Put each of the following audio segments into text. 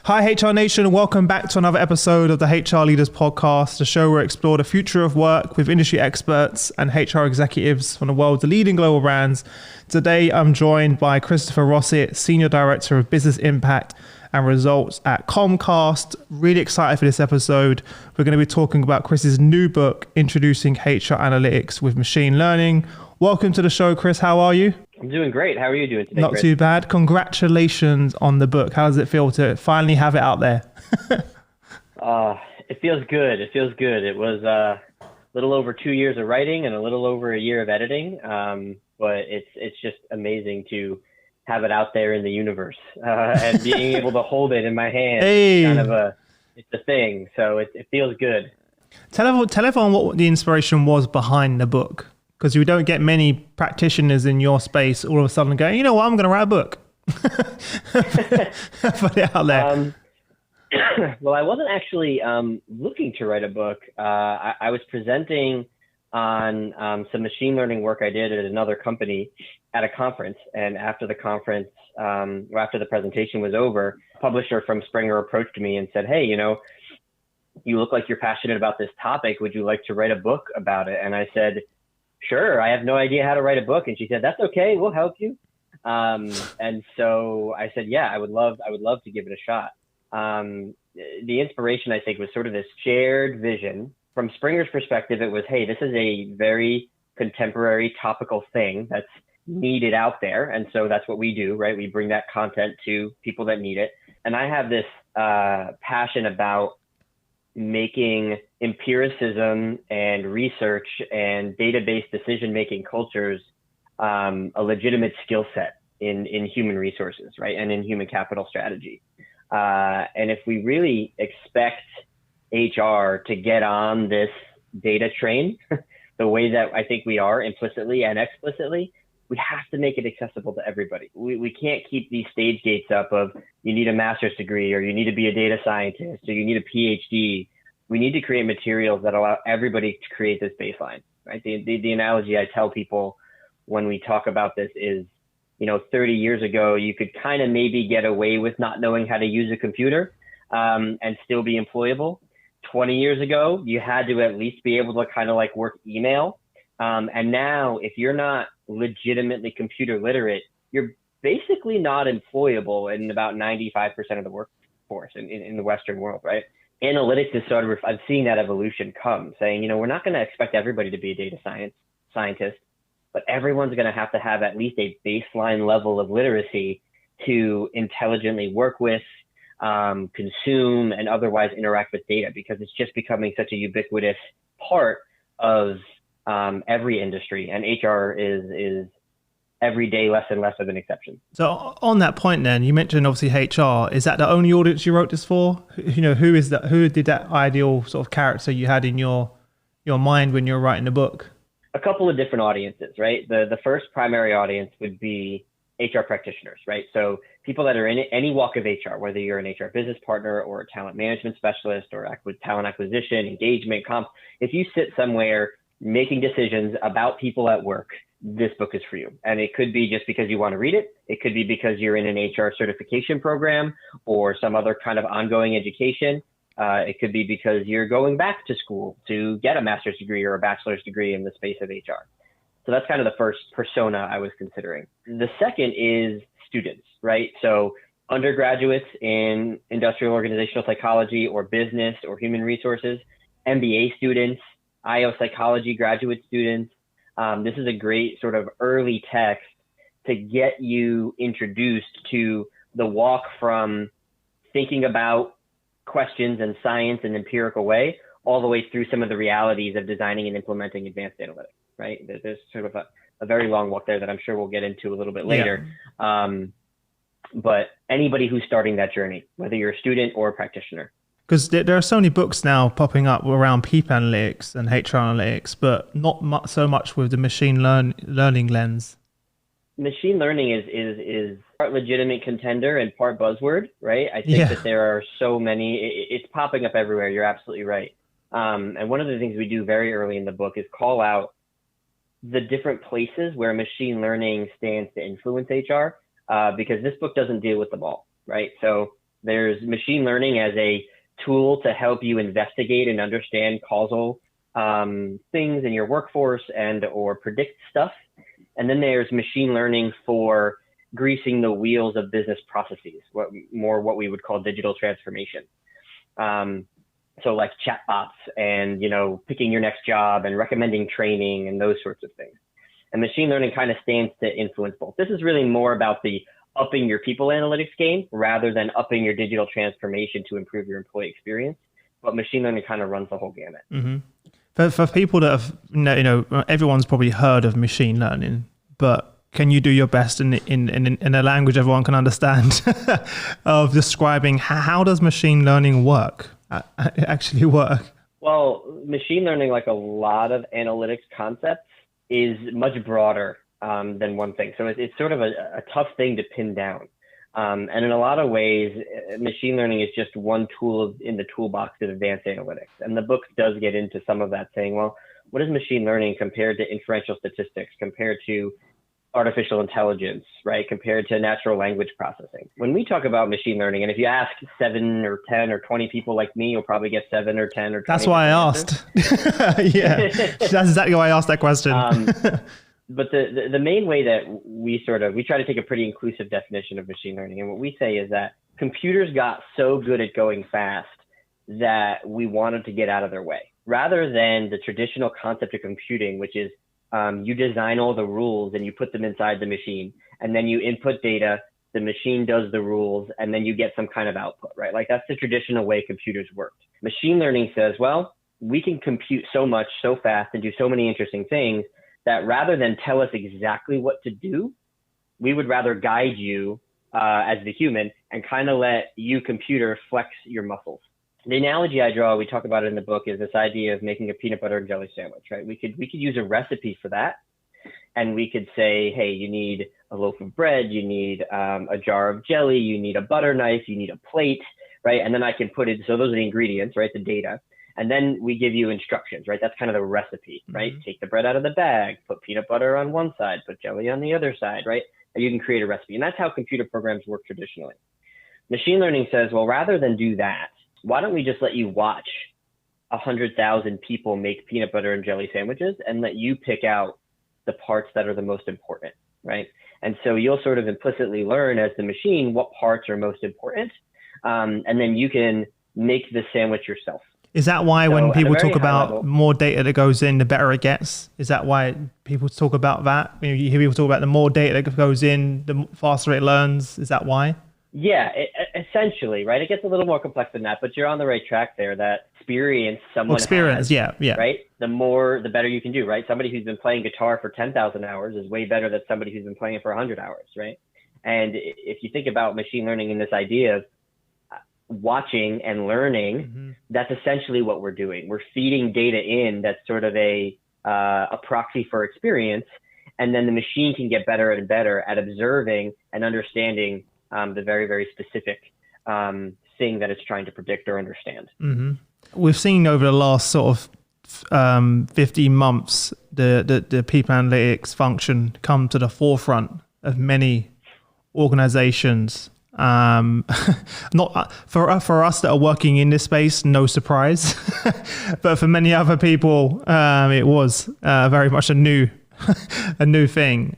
Hi HR Nation, welcome back to another episode of the HR Leaders Podcast, the show where we explore the future of work with industry experts and HR executives from the world's leading global brands. Today I'm joined by Christopher Rosett, Senior Director of Business Impact and Results at Comcast. Really excited for this episode. We're going to be talking about Chris's new book, Introducing HR Analytics with Machine Learning. Welcome to the show, Chris. How are you? I'm doing great. How are you doing today, Not Chris? too bad. Congratulations on the book. How does it feel to finally have it out there? It feels good. It feels good. It was a little over 2 years of writing and a little over a year of editing. But it's just amazing to have it out there in the universe and being able to hold it in my hand. Hey. It's a thing. So it feels good. Tell everyone what the inspiration was behind the book. Because you don't get many practitioners in your space all of a sudden going, you know what, I'm going to write a book. Put it out there. Well, I wasn't actually looking to write a book. I was presenting on some machine learning work I did at another company at a conference. And after the conference, or after the presentation was over, a publisher from Springer approached me and said, hey, you look like you're passionate about this topic. Would you like to write a book about it? And I said, sure, I have no idea how to write a book. And she said, that's okay, we'll help you. And so I said, yeah, I would love to give it a shot. The inspiration, I think, was sort of this shared vision. From Springer's perspective, it was, hey, this is a very contemporary topical thing that's needed out there. And so that's what we do, right? We bring that content to people that need it. And I have this passion about making empiricism and research and database decision-making cultures a legitimate skill set in human resources, right? And in human capital strategy. And if we really expect HR to get on this data train, the way that I think we are implicitly and explicitly, we have to make it accessible to everybody. We can't keep these stage gates up of you need a master's degree or you need to be a data scientist or you need a PhD. We need to create materials that allow everybody to create this baseline, right? The analogy I tell people when we talk about this is, 30 years ago, you could kind of maybe get away with not knowing how to use a computer and still be employable. 20 years ago, you had to at least be able to kind of like work email. And now if you're not legitimately computer literate, you're basically not employable in about 95% of the workforce in the Western world, right? Analytics is sort of, I'm seeing that evolution come, saying, we're not going to expect everybody to be a data scientist, but everyone's going to have at least a baseline level of literacy to intelligently work with, consume, and otherwise interact with data, because it's just becoming such a ubiquitous part of every industry, and HR is every day less and less of an exception. So on that point then, you mentioned obviously HR. Is that the only audience you wrote this for? Who did that ideal sort of character you had in your mind when you were writing the book? A couple of different audiences, right? The first primary audience would be HR practitioners, right? So people that are in any walk of HR, whether you're an HR business partner or a talent management specialist or talent acquisition, engagement, comp, if you sit somewhere making decisions about people at work, this book is for you. And it could be just because you want to read it. It could be because you're in an HR certification program or some other kind of ongoing education. It could be because you're going back to school to get a master's degree or a bachelor's degree in the space of HR. So that's kind of the first persona I was considering. The second is students, right? So undergraduates in industrial organizational psychology or business or human resources, MBA students, IO psychology graduate students. This is a great sort of early text to get you introduced to the walk from thinking about questions and science in an empirical way, all the way through some of the realities of designing and implementing advanced analytics, right? There's sort of a very long walk there that I'm sure we'll get into a little bit later. Yeah. But anybody who's starting that journey, whether you're a student or a practitioner. Because there are so many books now popping up around people analytics and HR analytics, but not so much with the machine learning lens. Machine learning is part legitimate contender and part buzzword, right? I think that there are so many, it's popping up everywhere. You're absolutely right. And one of the things we do very early in the book is call out the different places where machine learning stands to influence HR, because this book doesn't deal with them all, right? So There's machine learning as a tool to help you investigate and understand causal things in your workforce and or predict stuff. And then there's machine learning for greasing the wheels of business processes, what we would call digital transformation. So like chatbots and, picking your next job and recommending training and those sorts of things. And machine learning kind of stands to influence both. This is really more about the upping your people analytics game rather than upping your digital transformation to improve your employee experience. But machine learning kind of runs the whole gamut. Mm-hmm. For people that have, everyone's probably heard of machine learning, but can you do your best in a language everyone can understand of describing how does machine learning actually work? Well, machine learning, like a lot of analytics concepts, is much broader than one thing. So it's sort of a tough thing to pin down. And in a lot of ways, machine learning is just one tool in the toolbox of advanced analytics. And the book does get into some of that, saying, well, what is machine learning compared to inferential statistics, compared to artificial intelligence, right? Compared to natural language processing. When we talk about machine learning, and if you ask 7 or 10 or 20 people like me, you'll probably get 7 or 10 or 20. That's why I asked. Yeah, that's exactly why I asked that question. But the main way that we try to take a pretty inclusive definition of machine learning. And what we say is that computers got so good at going fast that we wanted to get out of their way. Rather than the traditional concept of computing, which is you design all the rules and you put them inside the machine, and then you input data, the machine does the rules, and then you get some kind of output, right? Like that's the traditional way computers worked. Machine learning says, well, we can compute so much, so fast, and do so many interesting things that rather than tell us exactly what to do, we would rather guide you as the human and kind of let you, computer, flex your muscles. The analogy I draw, we talk about it in the book, is this idea of making a peanut butter and jelly sandwich, right? We could use a recipe for that. And we could say, hey, you need a loaf of bread, you need a jar of jelly, you need a butter knife, you need a plate, right? And then I can put it, so those are the ingredients, right? The data. And then we give you instructions, right? That's kind of the recipe, right? Mm-hmm. Take the bread out of the bag, put peanut butter on one side, put jelly on the other side, right? And you can create a recipe. And that's how computer programs work traditionally. Machine learning says, well, rather than do that, why don't we just let you watch 100,000 people make peanut butter and jelly sandwiches and let you pick out the parts that are the most important, right? And so you'll sort of implicitly learn as the machine what parts are most important. And then you can make the sandwich yourself. Is that why when people talk about more data that goes in, the better it gets? Is that why people talk about that? You hear people talk about the more data that goes in, the faster it learns. Is that why? Yeah, essentially, right? It gets a little more complex than that, but you're on the right track there. That someone has, yeah. Right? The better you can do, right? Somebody who's been playing guitar for 10,000 hours is way better than somebody who's been playing it for 100 hours, right? And if you think about machine learning in this idea of watching and learning, mm-hmm. that's essentially what we're doing. We're feeding data in that's sort of a proxy for experience, and then the machine can get better and better at observing and understanding the very, very specific thing that it's trying to predict or understand. Mm-hmm. We've seen over the last sort of 15 months the people analytics function come to the forefront of many organizations. Not for us that are working in this space, no surprise, but for many other people, it was very much a new thing.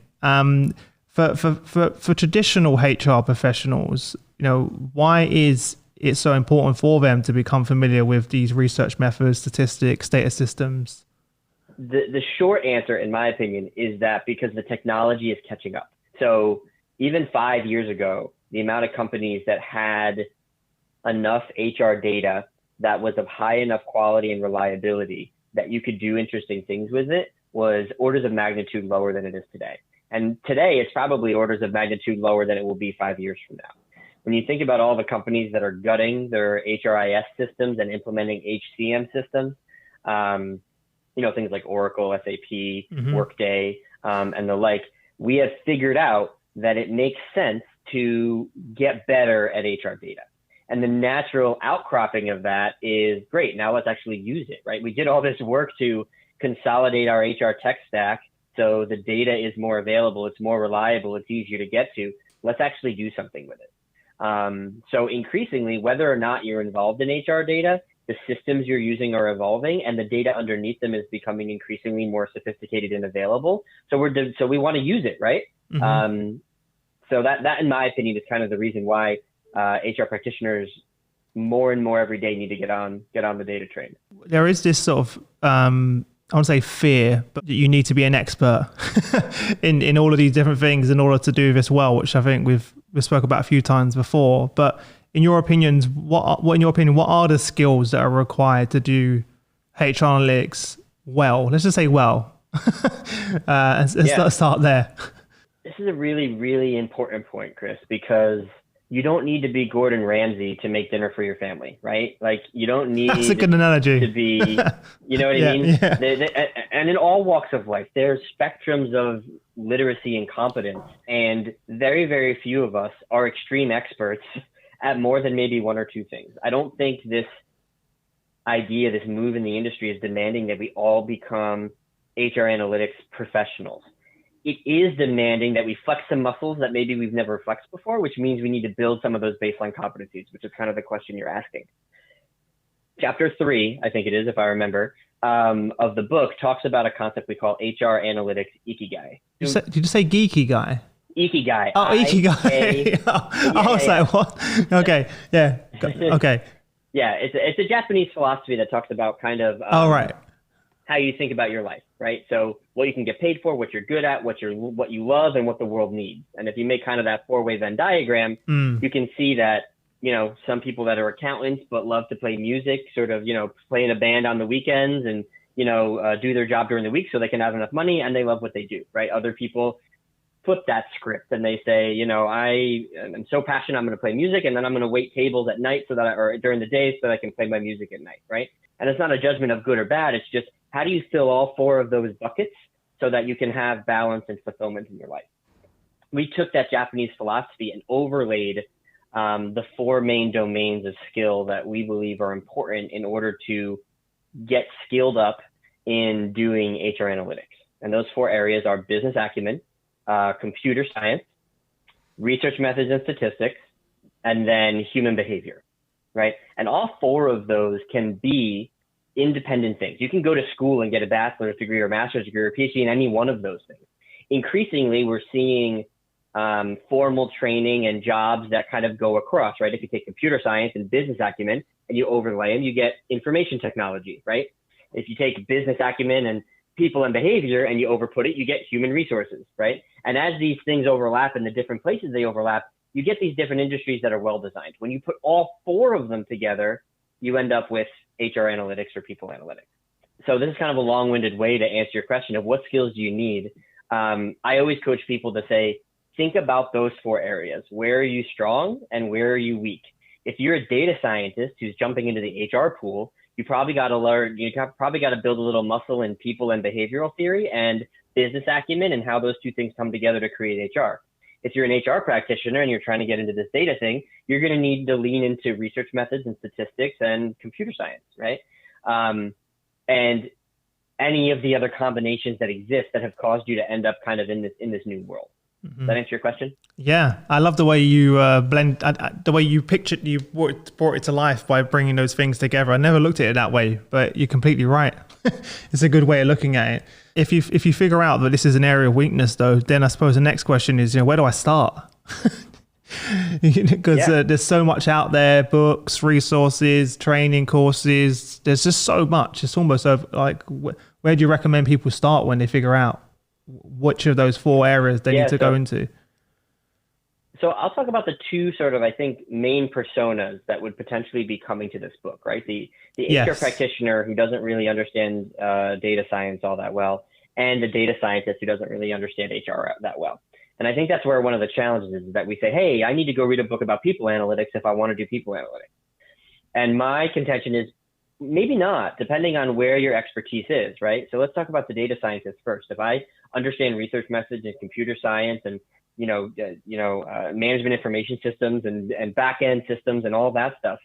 For traditional HR professionals, why is it so important for them to become familiar with these research methods, statistics, data systems? The short answer, in my opinion, is that because the technology is catching up. So even 5 years ago, the amount of companies that had enough HR data that was of high enough quality and reliability that you could do interesting things with it was orders of magnitude lower than it is today. And today it's probably orders of magnitude lower than it will be 5 years from now. When you think about all the companies that are gutting their HRIS systems and implementing HCM systems, things like Oracle, SAP, mm-hmm. Workday, and the like, we have figured out that it makes sense to get better at HR data. And the natural outcropping of that is great. Now let's actually use it, right? We did all this work to consolidate our HR tech stack so the data is more available, it's more reliable, it's easier to get to. Let's actually do something with it. So increasingly, whether or not you're involved in HR data, the systems you're using are evolving, and the data underneath them is becoming increasingly more sophisticated and available. So we want to use it, right? Mm-hmm. So that, in my opinion, is kind of the reason why HR practitioners more and more every day need to get on the data train. There is this sort of I want to say fear, but you need to be an expert in all of these different things in order to do this well, which I think we've spoke about a few times before. But in your opinions, what are the skills that are required to do HR analytics well? Let's just say well. Let's start there. This is a really, really important point, Chris, because you don't need to be Gordon Ramsay to make dinner for your family, right? Like, you don't need That's a good analogy. to be, you know what I mean? Yeah. And in all walks of life, there's spectrums of literacy and competence, and very, very few of us are extreme experts at more than maybe one or two things. I don't think this idea, this move in the industry is demanding that we all become HR analytics professionals. It is demanding that we flex some muscles that maybe we've never flexed before, which means we need to build some of those baseline competencies, which is kind of the question you're asking. Chapter 3, I think it is, if I remember, of the book talks about a concept we call HR analytics ikigai. Did you say geeky guy? Ikigai. Oh, ikigai. I was like, what? Okay, yeah, okay. Yeah, it's a Japanese philosophy that talks about kind of right. how you think about your life, right? So what you can get paid for, what you're good at, what you love, and what the world needs. And if you make kind of that four-way Venn diagram, you can see that, you know, some people that are accountants but love to play music, sort of, you know, play in a band on the weekends and, you know, do their job during the week so they can have enough money and they love what they do, right? Other people flip that script and they say, you know, I'm so passionate, I'm going to play music, and then I'm going to wait tables at night or during the day so that I can play my music at night, right? And it's not a judgment of good or bad. It's just, how do you fill all four of those buckets so that you can have balance and fulfillment in your life? We took that Japanese philosophy and overlaid the four main domains of skill that we believe are important in order to get skilled up in doing HR analytics. And those four areas are business acumen, computer science, research methods and statistics, and then human behavior, right? And all four of those can be independent things. You can go to school and get a bachelor's degree or a master's degree or a PhD in any one of those things. Increasingly, we're seeing formal training and jobs that kind of go across, right? If you take computer science and business acumen and you overlay them, you get information technology, right? If you take business acumen and people and behavior and you overput it, you get human resources, right? And as these things overlap in the different places they overlap, you get these different industries that are well designed. When you put all four of them together, you end up with HR analytics or people analytics. So this is kind of a long-winded way to answer your question of what skills do you need. I always coach people to say, think about those four areas. Where are you strong and where are you weak? If you're a data scientist who's jumping into the HR pool, you probably got to learn, build a little muscle in people and behavioral theory and business acumen and how those two things come together to create HR. If you're an HR practitioner and you're trying to get into this data thing, you're going to need to lean into research methods and statistics and computer science, right? And any of the other combinations that exist that have caused you to end up kind of in this new world. Does that answer your question? Yeah, I love the way you blend, the way you pictured, you brought it to life by bringing those things together. I never looked at it that way, but you're completely right. It's a good way of looking at it. If you figure out that this is an area of weakness, though, then I suppose the next question is, where do I start? Because there's so much out there, books, resources, training courses. There's just so much. It's almost like, where do you recommend people start when they figure out which of those four areas they need to go into? So I'll talk about the two sort of, I think, main personas that would potentially be coming to this book, right? The HR practitioner who doesn't really understand data science all that well, and the data scientist who doesn't really understand HR that well. And I think that's where one of the challenges is that we say, hey, I need to go read a book about people analytics if I want to do people analytics. And my contention is maybe not, depending on where your expertise is, right? So let's talk about the data scientist first. If I understand research methods and computer science and management information systems and back-end systems and all that stuff,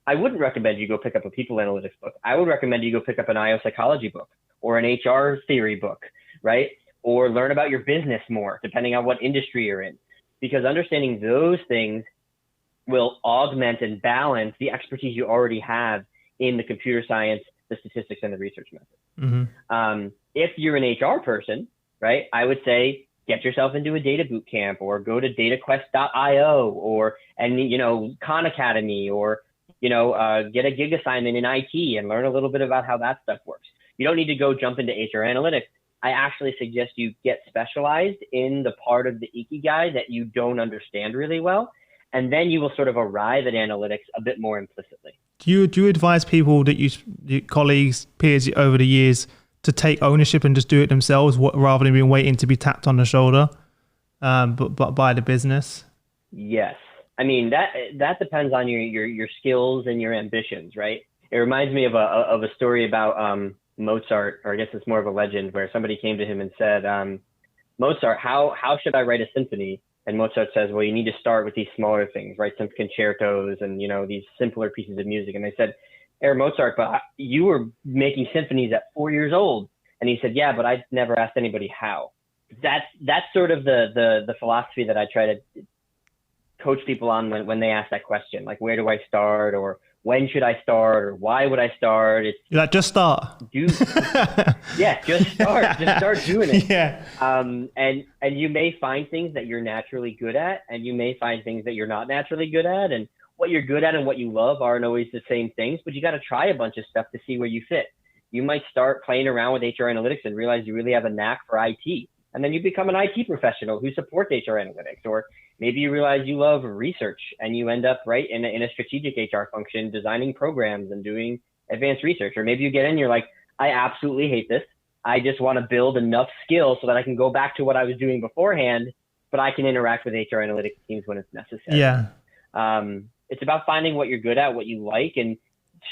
I wouldn't recommend you go pick up a people analytics book. I would recommend you go pick up an IO psychology book or an HR theory book, right? Or learn about your business more, depending on what industry you're in. Because understanding those things will augment and balance the expertise you already have in the computer science, the statistics, and the research methods. If you're an HR person, right, I would say get yourself into a data boot camp, or go to dataquest.io, or Khan Academy, or get a gig assignment in IT and learn a little bit about how that stuff works. You don't need to go jump into HR analytics. I actually suggest you get specialized in the part of the ikigai that you don't understand really well, and then you will sort of arrive at analytics a bit more implicitly. Do you advise people that your colleagues, peers over the years, to take ownership and just do it themselves rather than being waiting to be tapped on the shoulder, but by the business? Yes. I mean, that depends on your skills and your ambitions, right? It reminds me of a story about Mozart, or I guess it's more of a legend, where somebody came to him and said, Mozart, how should I write a symphony? And Mozart says, well, you need to start with these smaller things, write some concertos and, these simpler pieces of music. And they said, Herr Mozart, but you were making symphonies at 4 years old. And he said, yeah, but I never asked anybody how. That's sort of the philosophy that I try to coach people on when they ask that question, like, where do I start, or when should I start, or why would I start? You're like, just start. Yeah, just start. Just start doing it. Yeah. And you may find things that you're naturally good at, and you may find things that you're not naturally good at. And what you're good at and what you love aren't always the same things, but you got to try a bunch of stuff to see where you fit. You might start playing around with HR analytics and realize you really have a knack for IT. And then you become an IT professional who supports HR analytics. Or maybe you realize you love research and you end up right in a strategic HR function, designing programs and doing advanced research. Or maybe you get in, you're like, I absolutely hate this. I just want to build enough skills so that I can go back to what I was doing beforehand, but I can interact with HR analytics teams when it's necessary. Yeah. It's about finding what you're good at, what you like, and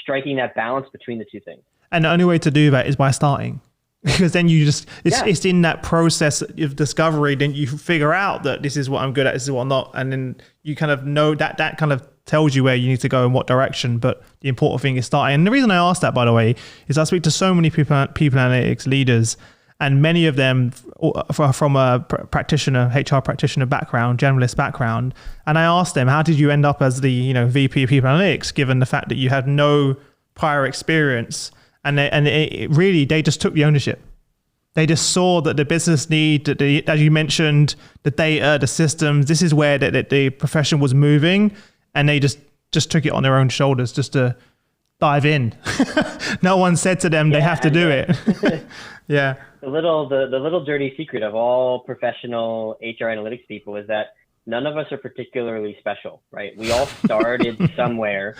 striking that balance between the two things. And the only way to do that is by starting. Because then you just, it's in that process of discovery, then you figure out that this is what I'm good at, this is what I'm not. And then you kind of know that kind of tells you where you need to go in what direction. But the important thing is starting. And the reason I asked that, by the way, is I speak to so many people analytics leaders, and many of them from a practitioner, HR practitioner background, generalist background. And I asked them, how did you end up as the VP of people analytics, given the fact that you had no prior experience? And it really, they just took the ownership. They just saw that the business need, that as you mentioned, the data, the systems, this is where the profession was moving, and they just took it on their own shoulders just to dive in. No one said to them they have to do it. Yeah. The little dirty secret of all professional HR analytics people is that none of us are particularly special, right? We all started somewhere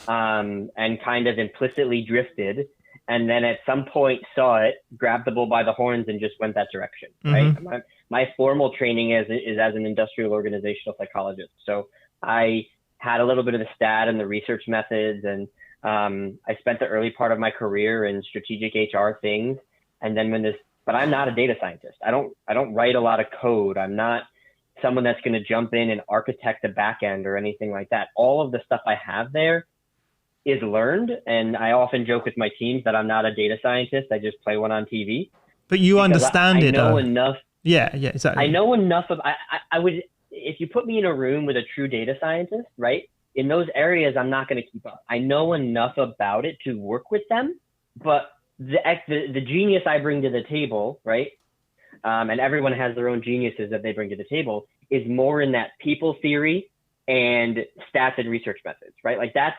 and kind of implicitly drifted, and then at some point saw it, grabbed the bull by the horns, and just went that direction, right? Mm-hmm. My formal training is as an industrial organizational psychologist. So I had a little bit of the stat and the research methods, and I spent the early part of my career in strategic HR things. And then but I'm not a data scientist. I don't write a lot of code. I'm not someone that's going to jump in and architect the back end or anything like that. All of the stuff I have there is learned. And I often joke with my teams that I'm not a data scientist. I just play one on TV. But you understand it. I know enough. Yeah, exactly. I know enough of, I would, if you put me in a room with a true data scientist, right? In those areas, I'm not going to keep up. I know enough about it to work with them, but the genius I bring to the table, right? And everyone has their own geniuses that they bring to the table, is more in that people theory and stats and research methods, right? Like that's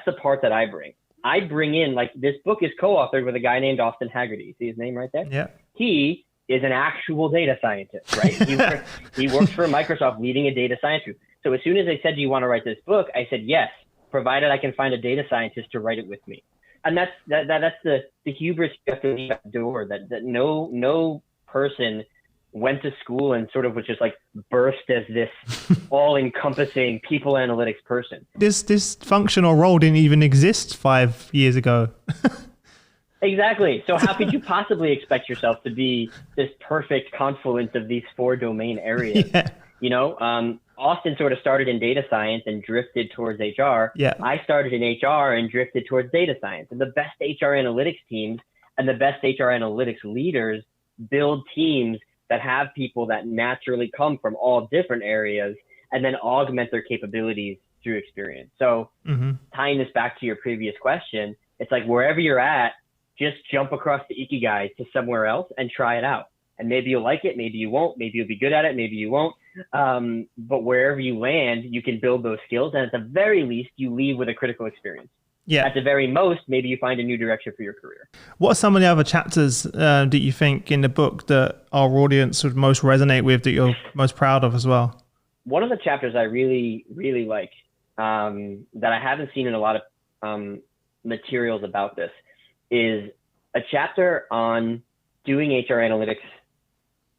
the part that I bring. I bring in, like, this book is co-authored with a guy named Austin Haggerty. See his name right there? Yeah. He is an actual data scientist, right? He works for Microsoft leading a data science group. So as soon as they said, do you want to write this book? I said, yes, provided I can find a data scientist to write it with me. And that's the hubris you have to leave at the door, that no person went to school and sort of was just like burst as this all-encompassing people analytics person. This function or role didn't even exist 5 years ago. Exactly. So how could you possibly expect yourself to be this perfect confluence of these 4 domain areas? Yeah. Austin sort of started in data science and drifted towards HR. Yeah. I started in HR and drifted towards data science. And the best HR analytics teams and the best HR analytics leaders build teams that have people that naturally come from all different areas and then augment their capabilities through experience. So tying this back to your previous question, it's like wherever you're at, just jump across the ikigai to somewhere else and try it out. And maybe you'll like it, maybe you won't, maybe you'll be good at it, maybe you won't. But wherever you land, you can build those skills. And at the very least, you leave with a critical experience. Yeah. At the very most, maybe you find a new direction for your career. What are some of the other chapters that you think in the book that our audience would most resonate with, that you're most proud of as well? One of the chapters I really, really like that I haven't seen in a lot of materials about this is a chapter on doing HR analytics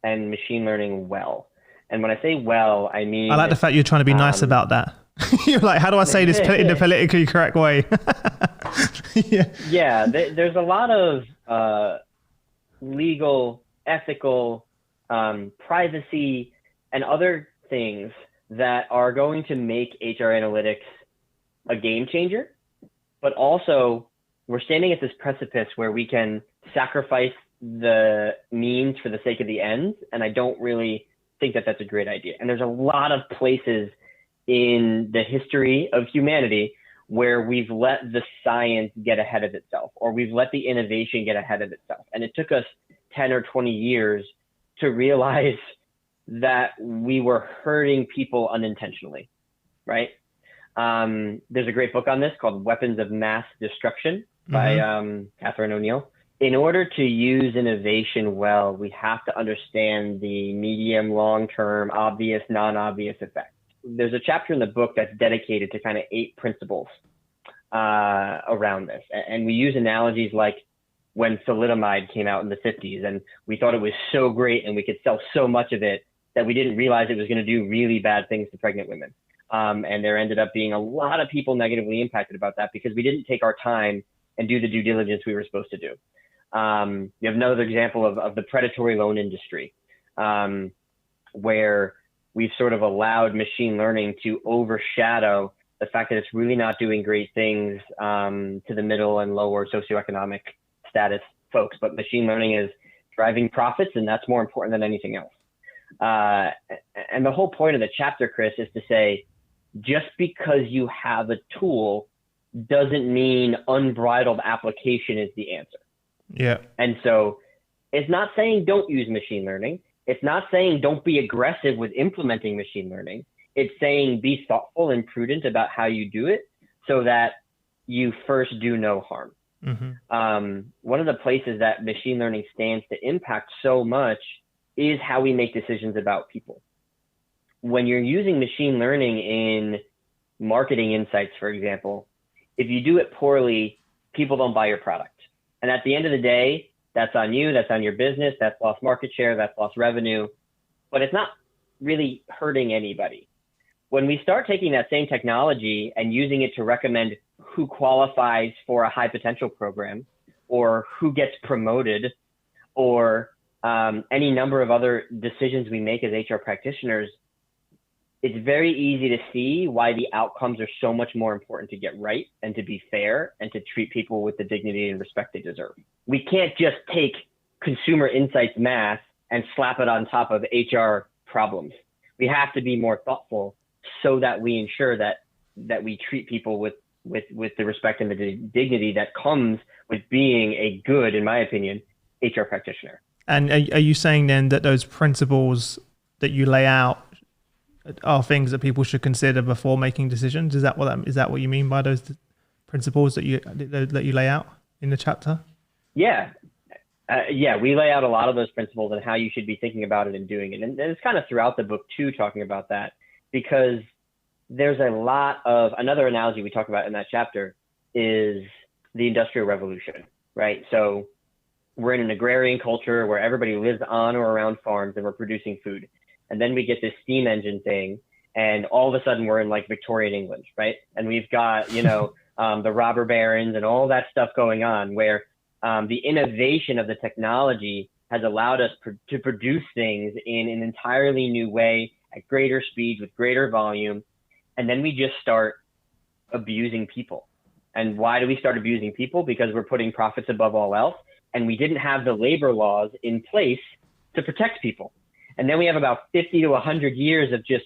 and machine learning well. And when I say well, I mean... I like the fact you're trying to be nice about that. You're like, how do I say this in the politically correct way? Yeah, there's a lot of legal, ethical, privacy, and other things that are going to make HR analytics a game changer. But also, we're standing at this precipice where we can sacrifice the means for the sake of the ends. And I don't really think that that's a great idea. And there's a lot of places in the history of humanity where we've let the science get ahead of itself, or we've let the innovation get ahead of itself. And it took us 10 or 20 years to realize that we were hurting people unintentionally, right? There's a great book on this called Weapons of Mass Destruction by Catherine O'Neill. In order to use innovation well, we have to understand the medium, long-term, obvious, non-obvious effects. There's a chapter in the book that's dedicated to kind of 8 principles around this. And we use analogies like when thalidomide came out in the 50s, and we thought it was so great and we could sell so much of it that we didn't realize it was going to do really bad things to pregnant women. And there ended up being a lot of people negatively impacted about that because we didn't take our time and do the due diligence we were supposed to do. You have another example of the predatory loan industry, where we've sort of allowed machine learning to overshadow the fact that it's really not doing great things to the middle and lower socioeconomic status folks. But machine learning is driving profits, and that's more important than anything else. And the whole point of the chapter, Chris, is to say, just because you have a tool doesn't mean unbridled application is the answer. Yeah. And so it's not saying don't use machine learning. It's not saying don't be aggressive with implementing machine learning. It's saying be thoughtful and prudent about how you do it so that you first do no harm. One of the places that machine learning stands to impact so much is how we make decisions about people. When you're using machine learning in marketing insights, for example, if you do it poorly, people don't buy your product. And at the end of the day, that's on you, that's on your business, that's lost market share, that's lost revenue, but it's not really hurting anybody. When we start taking that same technology and using it to recommend who qualifies for a high potential program or who gets promoted or any number of other decisions we make as HR practitioners, it's very easy to see why the outcomes are so much more important to get right and to be fair and to treat people with the dignity and respect they deserve. We can't just take consumer insights math and slap it on top of HR problems. We have to be more thoughtful so that we ensure that we treat people with the respect and the dignity that comes with being a good, in my opinion, HR practitioner. And are you saying then that those principles that you lay out are things that people should consider before making decisions? Is that what you mean by those principles that you lay out in the chapter? Yeah, we lay out a lot of those principles and how you should be thinking about it and doing it. And it's kind of throughout the book too, talking about that, because there's a lot of, another analogy we talk about in that chapter is the Industrial Revolution, right? So we're in an agrarian culture where everybody lives on or around farms and we're producing food. And then we get this steam engine thing, and all of a sudden we're in like Victorian England, right? And we've got, the robber barons and all that stuff going on, where the innovation of the technology has allowed us to produce things in an entirely new way at greater speed with greater volume. And then we just start abusing people. And why do we start abusing people? Because we're putting profits above all else. And we didn't have the labor laws in place to protect people. And then we have about 50 to 100 years of just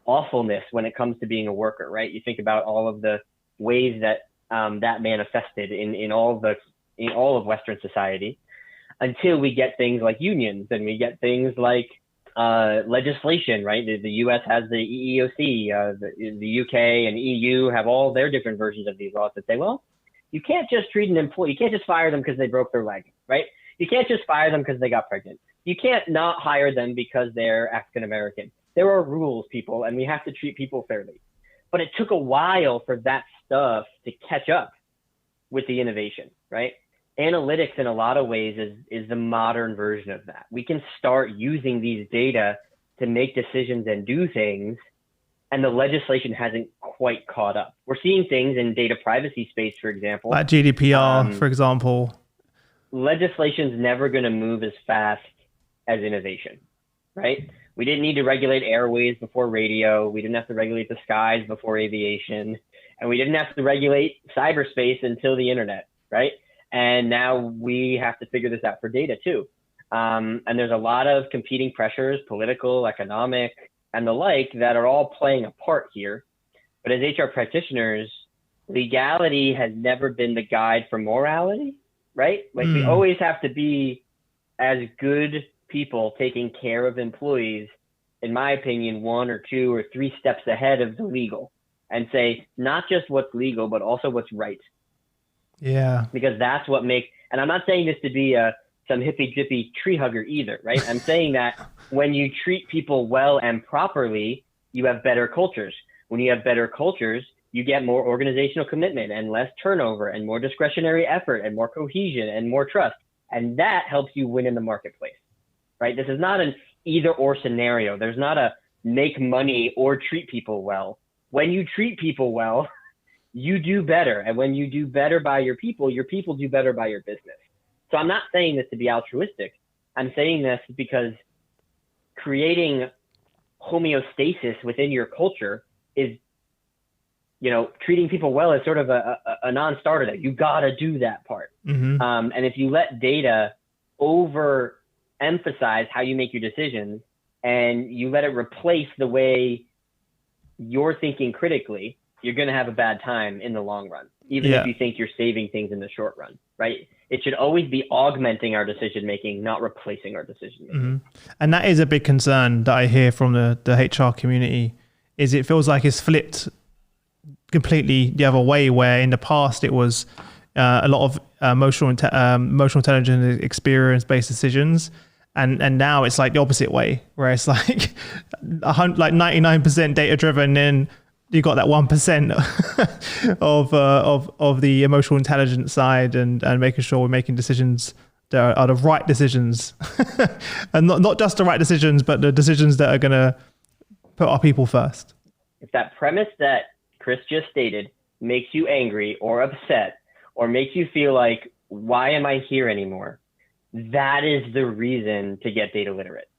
awfulness when it comes to being a worker, right? You think about all of the ways that that manifested in all of Western society, until we get things like unions and we get things like legislation, right? The U.S. has the EEOC, the UK and EU have all their different versions of these laws that say, well, you can't just treat an employee, you can't just fire them because they broke their leg, right? You can't just fire them because they got pregnant. You can't not hire them because they're African American. There are rules, people, and we have to treat people fairly. But it took a while for that stuff to catch up with the innovation, right? Analytics in a lot of ways is the modern version of that. We can start using these data to make decisions and do things, and the legislation hasn't quite caught up. We're seeing things in data privacy space, for example. Like GDPR, for example. Legislation's never going to move as fast as innovation, right? We didn't need to regulate airways before radio. We didn't have to regulate the skies before aviation. And we didn't have to regulate cyberspace until the internet, right? And now we have to figure this out for data too. And there's a lot of competing pressures, political, economic, and the like, that are all playing a part here. But as HR practitioners, legality has never been the guide for morality, right? Like we always have to be, as good people taking care of employees, in my opinion, 1 or 2 or 3 steps ahead of the legal, and say not just what's legal, but also what's right. Yeah. Because that's what makes, and I'm not saying this to be some hippy drippy tree hugger either, right? I'm saying that when you treat people well and properly, you have better cultures. When you have better cultures, you get more organizational commitment and less turnover and more discretionary effort and more cohesion and more trust. And that helps you win in the marketplace, right? This is not an either or scenario. There's not a make money or treat people well. When you treat people well, you do better. And when you do better by your people do better by your business. So I'm not saying this to be altruistic. I'm saying this because creating homeostasis within your culture is, treating people well is sort of a non-starter. That you got to do that part. Mm-hmm. And if you let data overemphasize how you make your decisions and you let it replace the way you're thinking critically, you're going to have a bad time in the long run, even if you think you're saving things in the short run, right? It should always be augmenting our decision-making, not replacing our decision-making. Mm-hmm. And that is a big concern that I hear from the HR community, is it feels like it's flipped completely the other way, where in the past it was a lot of emotional intelligence, experience-based decisions. And now it's like the opposite way, where it's like 99% data-driven, then you got that 1% of the emotional intelligence side, and making sure we're making decisions that are the right decisions, and not just the right decisions, but the decisions that are going to put our people first. If that premise that Chris just stated makes you angry or upset, or makes you feel like, why am I here anymore? That is the reason to get data literate,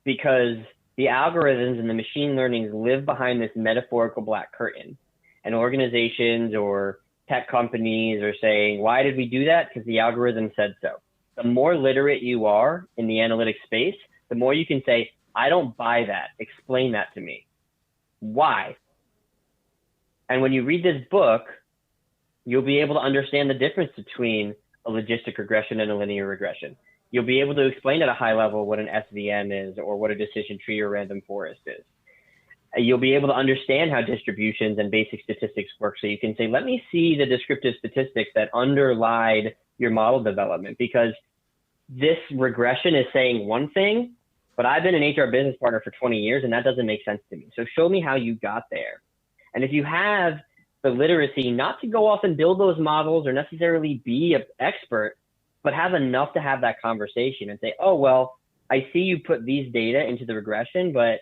because the algorithms and the machine learnings live behind this metaphorical black curtain, and organizations or tech companies are saying, why did we do that? Because the algorithm said so. The more literate you are in the analytics space, the more you can say, I don't buy that. Explain that to me. Why? And when you read this book, you'll be able to understand the difference between a logistic regression and a linear regression. You'll be able to explain at a high level what an SVM is, or what a decision tree or random forest is. You'll be able to understand how distributions and basic statistics work. So you can say, let me see the descriptive statistics that underlied your model development, because this regression is saying one thing, but I've been an HR business partner for 20 years and that doesn't make sense to me. So show me how you got there. And if you have the literacy not to go off and build those models or necessarily be an expert, but have enough to have that conversation and say, oh, well, I see you put these data into the regression, but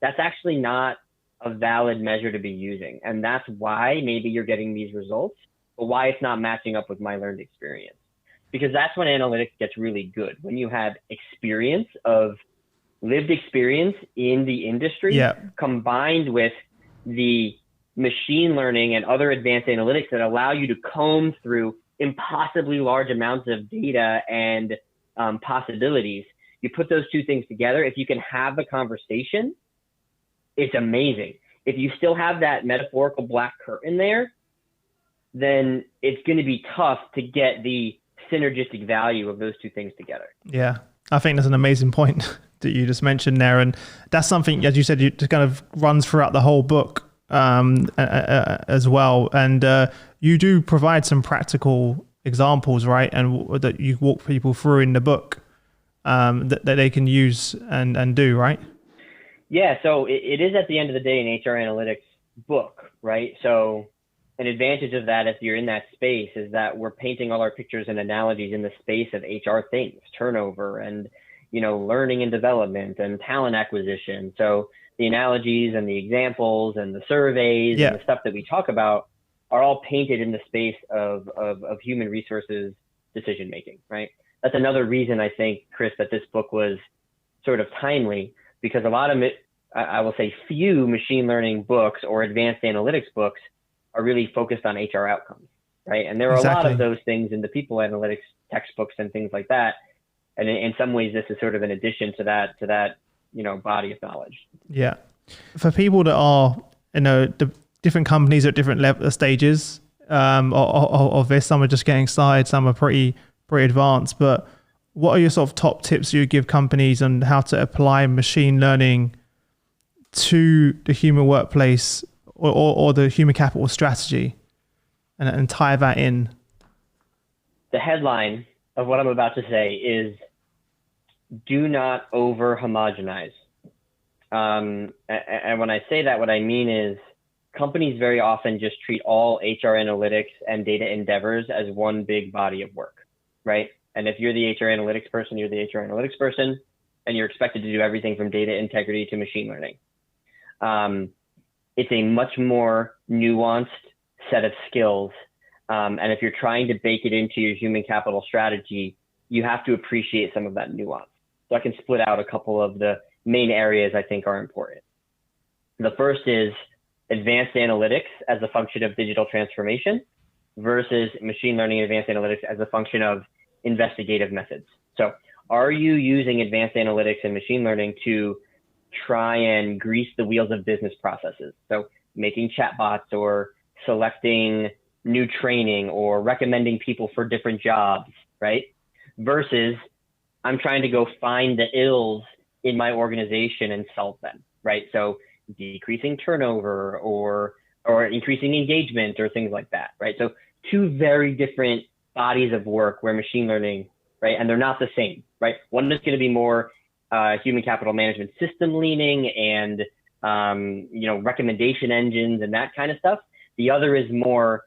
that's actually not a valid measure to be using. And that's why maybe you're getting these results, but why it's not matching up with my learned experience. Because that's when analytics gets really good. When you have experience of lived experience in the industry, combined with the machine learning and other advanced analytics that allow you to comb through impossibly large amounts of data and possibilities. You put those two things together, if you can have the conversation, it's amazing. if you still have that metaphorical black curtain there, then it's going to be tough to get the synergistic value of those two things together. Yeah, I think that's an amazing point that you just mentioned there. And that's something, as you said, you just kind of runs throughout the whole book as well. And you do provide some practical examples, right? And that you walk people through in the book that they can use and do, right? Yeah, so it is at the end of the day an HR analytics book, right? So an advantage of that, if you're in that space, is that we're painting all our pictures and analogies in the space of HR things, turnover and, learning and development and talent acquisition. So the analogies and the examples and the surveys and the stuff that we talk about are all painted in the space of human resources decision making, right? That's another reason I think, Chris, that this book was sort of timely, because a lot of it, I will say few machine learning books or advanced analytics books are really focused on HR outcomes, right? And there are a lot of those things in the people analytics textbooks and things like that. And in some ways, this is sort of an addition to that body of knowledge. Yeah. For people that are, the different companies at different stages of this, some are just getting started, some are pretty advanced, but what are your sort of top tips you give companies on how to apply machine learning to the human workplace or the human capital strategy and tie that in? The headline of what I'm about to say is, do not over homogenize. And when I say that, what I mean is companies very often just treat all HR analytics and data endeavors as one big body of work, right? And if you're the HR analytics person, you're the HR analytics person, and you're expected to do everything from data integrity to machine learning. It's a much more nuanced set of skills. And if you're trying to bake it into your human capital strategy, you have to appreciate some of that nuance. So I can split out a couple of the main areas I think are important. The first is advanced analytics as a function of digital transformation versus machine learning and advanced analytics as a function of investigative methods. So are you using advanced analytics and machine learning to try and grease the wheels of business processes? So making chatbots or selecting new training or recommending people for different jobs, right? Versus I'm trying to go find the ills in my organization and solve them, right? So decreasing turnover or increasing engagement or things like that, right? So two very different bodies of work where machine learning, right? And they're not the same, right? One is going to be more human capital management system leaning and, recommendation engines and that kind of stuff. The other is more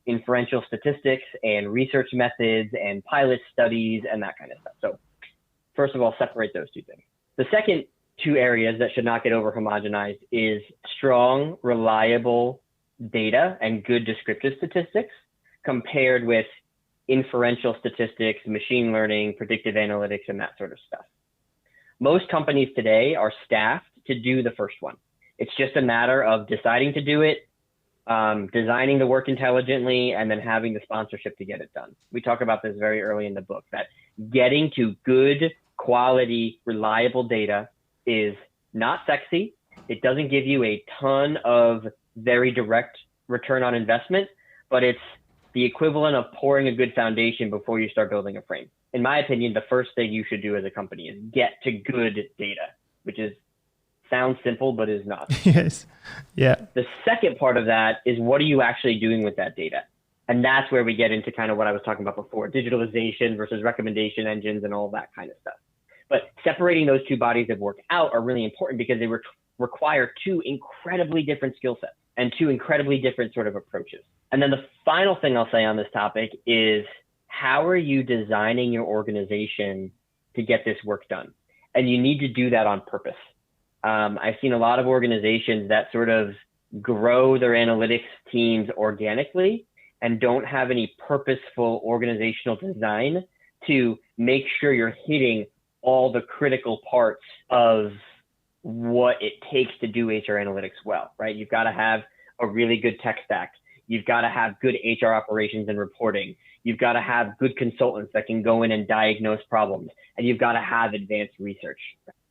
inferential statistics and research methods and pilot studies and that kind of stuff. So first of all, separate those two things. The second two areas that should not get over homogenized is strong, reliable data and good descriptive statistics compared with inferential statistics, machine learning, predictive analytics, and that sort of stuff. Most companies today are staffed to do the first one. It's just a matter of deciding to do it, designing the work intelligently, and then having the sponsorship to get it done. We talk about this very early in the book, that getting to good quality, reliable data is not sexy. It doesn't give you a ton of very direct return on investment, but it's the equivalent of pouring a good foundation before you start building a frame. In my opinion, the first thing you should do as a company is get to good data, which sounds simple, but is not. Yes. Yeah. The second part of that is, what are you actually doing with that data? And that's where we get into kind of what I was talking about before, digitalization versus recommendation engines and all that kind of stuff. But separating those two bodies of work out are really important because they require two incredibly different skill sets and two incredibly different sort of approaches. And then the final thing I'll say on this topic is, how are you designing your organization to get this work done? And you need to do that on purpose. I've seen a lot of organizations that sort of grow their analytics teams organically and don't have any purposeful organizational design to make sure you're hitting all the critical parts of what it takes to do HR analytics well, right? You've got to have a really good tech stack. You've got to have good HR operations and reporting. You've got to have good consultants that can go in and diagnose problems. And you've got to have advanced research.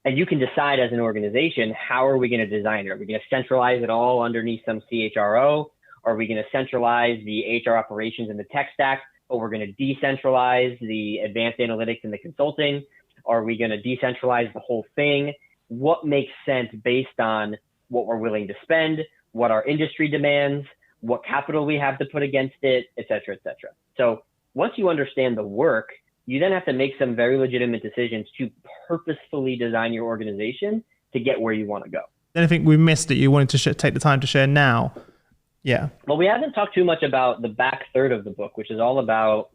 And you can decide as an organization, how are we going to design it? Are we going to centralize it all underneath some CHRO? Are we going to centralize the HR operations and the tech stack, or we're going to decentralize the advanced analytics and the consulting? Are we going to decentralize the whole thing? What makes sense based on what we're willing to spend, what our industry demands, what capital we have to put against it, et cetera, et cetera. So once you understand the work, you then have to make some very legitimate decisions to purposefully design your organization to get where you want to go. Anything we missed that you wanted to take the time to share now? Yeah. Well, we haven't talked too much about the back third of the book, which is all about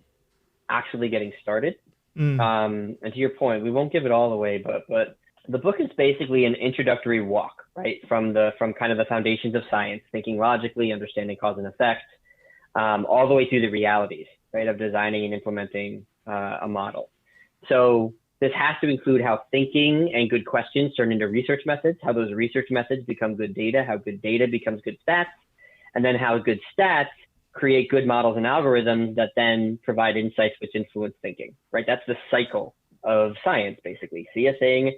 actually getting started. And to your point, we won't give it all away, but the book is basically an introductory walk, right? From kind of the foundations of science, thinking logically, understanding cause and effect, all the way through the realities, right, of designing and implementing a model. So this has to include how thinking and good questions turn into research methods, how those research methods become good data, how good data becomes good stats, and then how good stats create good models and algorithms that then provide insights which influence thinking, right? That's the cycle of science, basically. See a thing,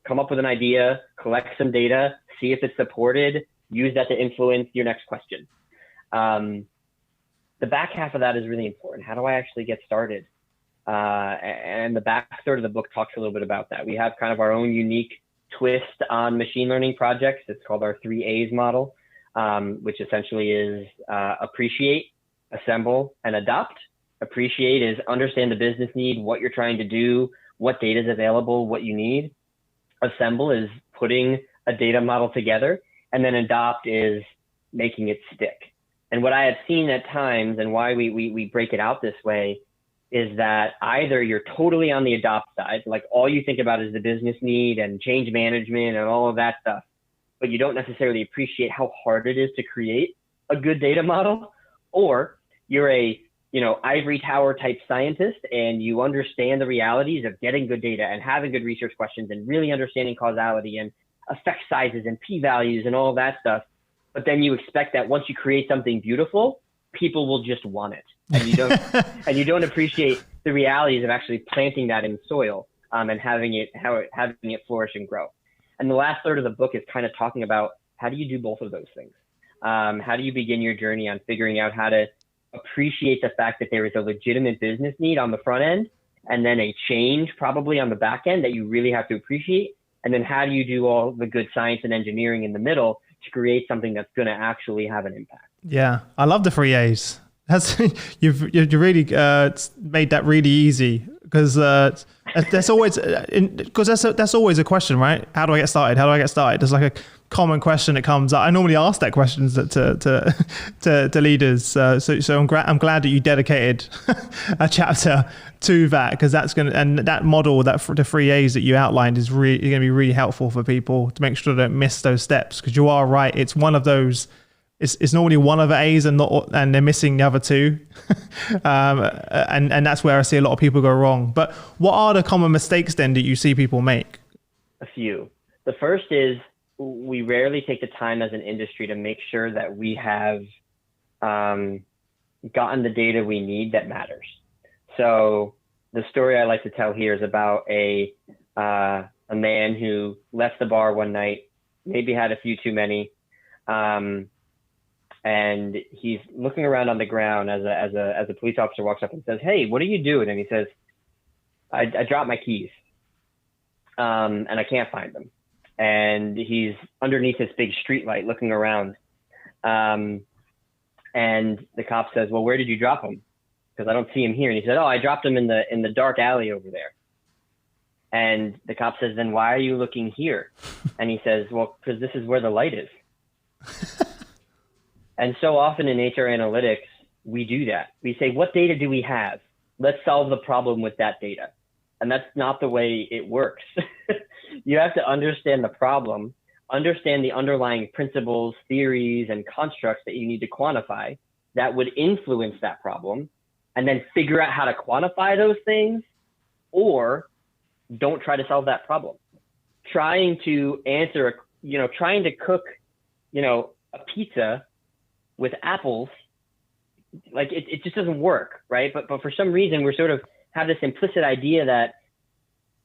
come up with an idea, collect some data, see if it's supported, use that to influence your next question. The back half of that is really important. How do I actually get started? And the back third of the book talks a little bit about that. We have kind of our own unique twist on machine learning projects. It's called our 3A's model, which essentially is appreciate, assemble, and adopt. Appreciate is understand the business need, what you're trying to do, what data is available, what you need. Assemble is putting a data model together, and then adopt is making it stick. And what I have seen at times, and why we break it out this way, is that either you're totally on the adopt side, like all you think about is the business need and change management and all of that stuff, but you don't necessarily appreciate how hard it is to create a good data model, or you're a ivory tower type scientist and you understand the realities of getting good data and having good research questions and really understanding causality and effect sizes and p-values and all of that stuff. But then you expect that once you create something beautiful, people will just want it. And you don't, and you don't appreciate the realities of actually planting that in soil and having it flourish and grow. And the last third of the book is kind of talking about how do you do both of those things? How do you begin your journey on figuring out how to appreciate the fact that there is a legitimate business need on the front end, and then a change probably on the back end that you really have to appreciate. And then how do you do all the good science and engineering in the middle to create something that's going to actually have an impact? Yeah, I love the 3A's. You've really made that really easy, because that's always that's always a question, right? How do I get started? How do I get started? There's like a common question that comes up. I normally ask that question to leaders. So I'm glad that you dedicated a chapter to that, because that's and that model, the 3A's that you outlined, is really going to be really helpful for people to make sure they don't miss those steps. Because you are right, it's one of those. It's normally one of the A's and they're missing the other two, and that's where I see a lot of people go wrong. But what are the common mistakes then that you see people make? A few. The first is we rarely take the time as an industry to make sure that we have gotten the data we need that matters. So the story I like to tell here is about a man who left the bar one night, maybe had a few too many. And he's looking around on the ground as a police officer walks up and says, "Hey, what are you doing?" And he says, I dropped my keys, and I can't find them." And he's underneath this big street light looking around. And the cop says, "Well, where did you drop them? Because I don't see him here." And he said, "Oh, I dropped them in the dark alley over there." And the cop says, "Then why are you looking here?" And he says, "Well, because this is where the light is." And so often in HR analytics, we do that. We say, what data do we have? Let's solve the problem with that data. And that's not the way it works. You have to understand the problem, understand the underlying principles, theories, and constructs that you need to quantify that would influence that problem, and then figure out how to quantify those things, or don't try to solve that problem. Trying to cook, a pizza with apples, like it just doesn't work, right? But for some reason, we're sort of have this implicit idea that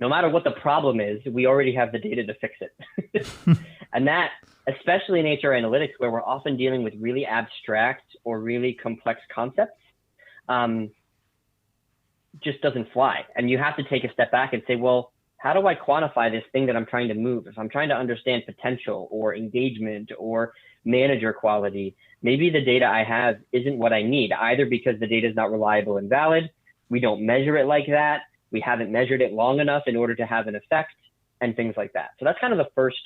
no matter what the problem is, we already have the data to fix it. And that, especially in HR analytics, where we're often dealing with really abstract or really complex concepts, just doesn't fly. And you have to take a step back and say, well, how do I quantify this thing that I'm trying to move? If I'm trying to understand potential or engagement or manager quality, maybe the data I have isn't what I need, either because the data is not reliable and valid, we don't measure it like that, we haven't measured it long enough in order to have an effect, and things like that. So that's kind of the first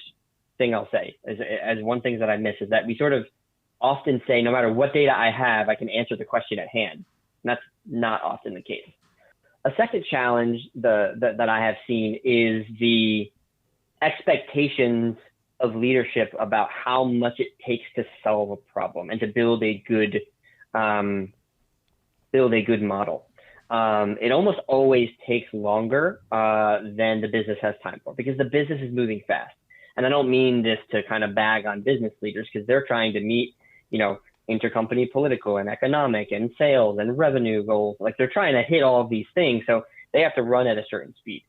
thing I'll say as one thing that I miss, is that we sort of often say, no matter what data I have, I can answer the question at hand. And that's not often the case. A second challenge that I have seen is the expectations of leadership about how much it takes to solve a problem and to build a good model. It almost always takes longer than the business has time for, because the business is moving fast. And I don't mean this to kind of bag on business leaders, because they're trying to meet, intercompany political and economic and sales and revenue goals. Like, they're trying to hit all of these things. So they have to run at a certain speed.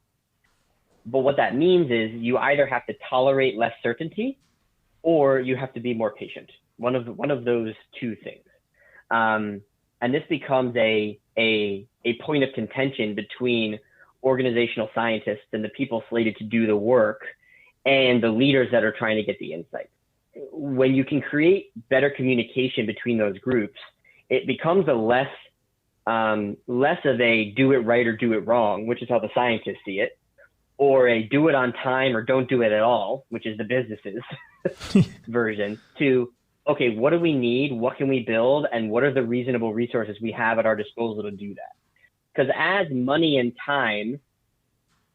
But what that means is you either have to tolerate less certainty, or you have to be more patient. One of those two things. And this becomes a point of contention between organizational scientists and the people slated to do the work and the leaders that are trying to get the insight. When you can create better communication between those groups, it becomes a less of a do it right or do it wrong, which is how the scientists see it, or a do it on time or don't do it at all, which is the business's version, to, okay, what do we need? What can we build? And what are the reasonable resources we have at our disposal to do that? Because as money and time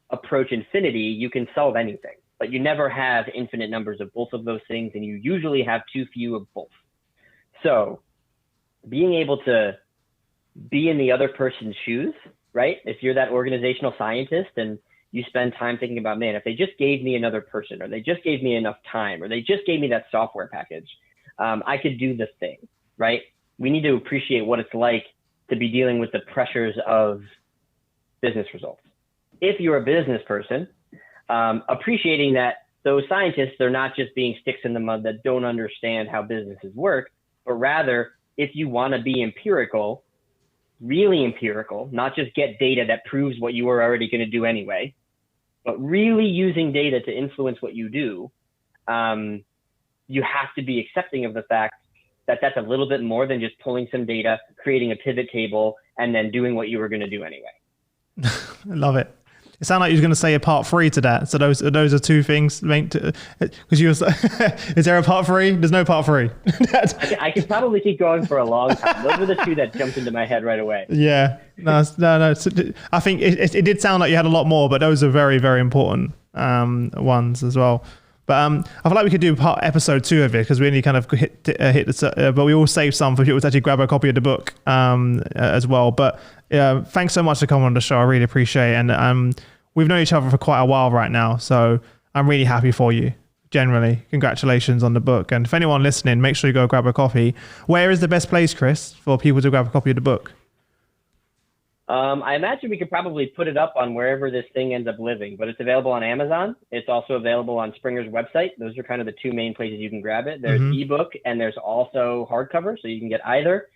approach infinity, you can solve anything, but you never have infinite numbers of both of those things, and you usually have too few of both. So being able to be in the other person's shoes, right? If you're that organizational scientist and you spend time thinking about, man, if they just gave me another person, or they just gave me enough time, or they just gave me that software package, I could do the thing, right? We need to appreciate what it's like to be dealing with the pressures of business results. If you're a business person, appreciating that those scientists are not just being sticks in the mud that don't understand how businesses work, but rather, if you want to be empirical, really empirical, not just get data that proves what you were already going to do anyway, but really using data to influence what you do, you have to be accepting of the fact that that's a little bit more than just pulling some data, creating a pivot table, and then doing what you were going to do anyway. I love it. It sounded like you were going to say a part 3 to that. So those are two things linked to, because you were, is there a part 3? There's no part 3. I could probably keep going for a long time. Those are the two that jumped into my head right away. Yeah, no. I think it did sound like you had a lot more, but those are very, very important ones as well. But I feel like we could do episode 2 of it, because we only kind of hit this, but we all saved some for people to actually grab a copy of the book as well. But thanks so much for coming on the show. I really appreciate it. And we've known each other for quite a while right now, so I'm really happy for you. Generally, congratulations on the book. And if anyone listening, make sure you go grab a copy. Where is the best place, Chris, for people to grab a copy of the book? I imagine we could probably put it up on wherever this thing ends up living, but it's available on Amazon. It's also available on Springer's website. Those are kind of the two main places you can grab it. There's ebook, and there's also hardcover, so you can get either.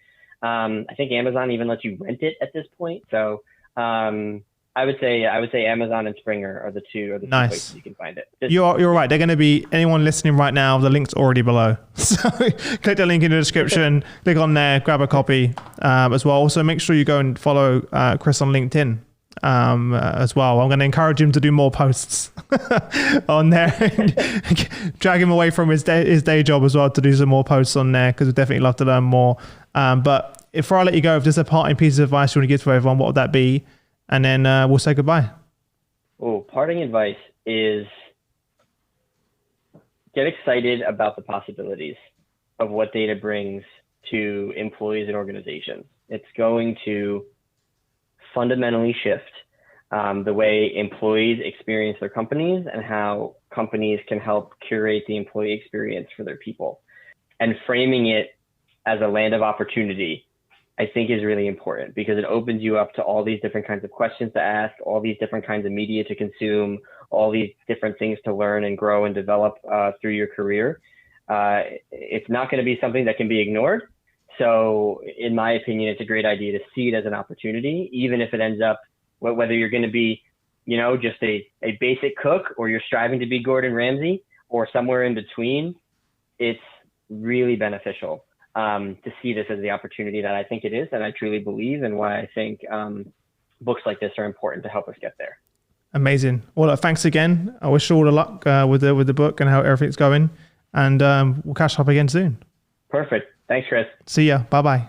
I think Amazon even lets you rent it at this point. So I would say Amazon and Springer are the two Nice. Places you can find it. You're right. They're going to be, anyone listening right now, the link's already below. So click the link in the description, click on there, grab a copy as well. Also, make sure you go and follow Chris on LinkedIn as well. I'm going to encourage him to do more posts on there, drag him away from his day job as well to do some more posts on there, because we'd definitely love to learn more. But before I let you go, if there's a parting piece of advice you want to give to everyone, what would that be? And then we'll say goodbye. Oh, parting advice is get excited about the possibilities of what data brings to employees and organizations. It's going to fundamentally shift the way employees experience their companies and how companies can help curate the employee experience for their people. And framing it as a land of opportunity I think is really important because it opens you up to all these different kinds of questions to ask, all these different kinds of media to consume, all these different things to learn and grow and develop through your career. It's not going to be something that can be ignored. So in my opinion, it's a great idea to see it as an opportunity, even if it ends up, whether you're going to be, just a basic cook, or you're striving to be Gordon Ramsay, or somewhere in between. It's really beneficial to see this as the opportunity that I think it is, and I truly believe, and why I think books like this are important to help us get there. Amazing. Well, thanks again. I wish you all the luck with the book and how everything's going, and we'll catch up again soon. Perfect. Thanks, Chris. See ya. Bye-bye.